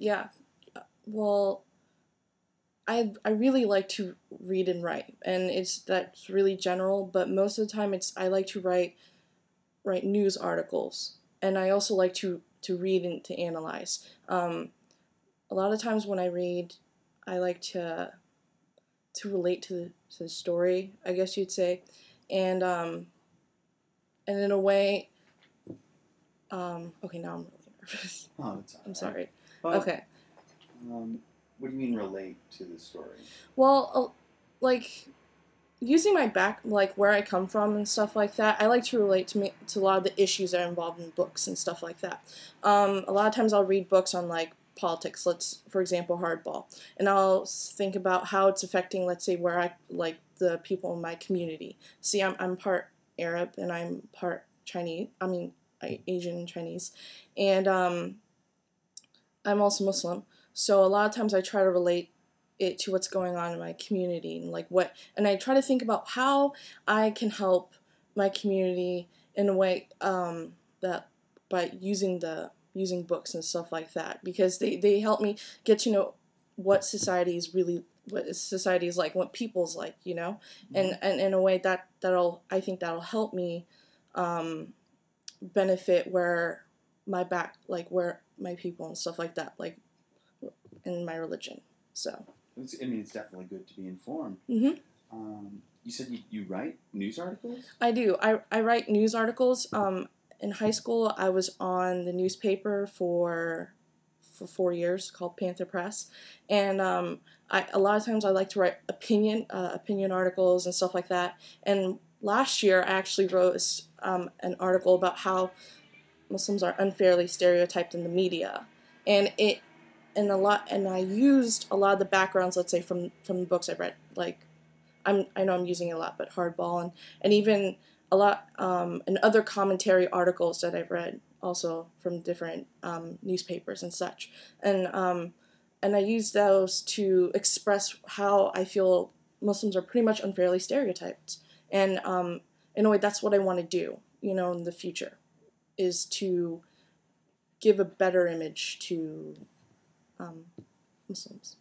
Yeah. Well, I really like to read and write, and that's really general. But most of the time, I like to write news articles, and I also like to read and to analyze. A lot of times when I read, I like to relate to the story, I guess you'd say, and in a way, okay, now I'm really nervous. Oh, it's all right. I'm sorry. Well, Okay. What do you mean relate to the story? Well, like using my like where I come from and stuff like that, I like to relate to a lot of the issues that are involved in books and stuff like that. A lot of times I'll read books on like politics. For example, Hardball, and I'll think about how it's affecting, let's say, where I like the people in my community. See, I'm part Arab and I'm part Chinese. I mean, Asian Chinese, and I'm also Muslim. So a lot of times I try to relate it to what's going on in my community and and I try to think about how I can help my community in a way that by using books and stuff like that, because they help me get to know what society is like, what people's like, and in a way I think that'll help me benefit where my people and stuff like that, like in my religion. So it's definitely good to be informed. Mm-hmm. You said you write news articles? I do. I write news articles. In high school, I was on the newspaper for 4 years called Panther Press, and a lot of times I like to write opinion articles and stuff like that. And last year, I actually wrote an article about how Muslims are unfairly stereotyped in the media, and I used a lot of the backgrounds, let's say, from the books I've read. Like I know I'm using it a lot, but Hardball and even a lot and other commentary articles that I've read also from different newspapers and such, and I use those to express how I feel Muslims are pretty much unfairly stereotyped, and in a way that's what I want to do, in the future, is to give a better image to Muslims.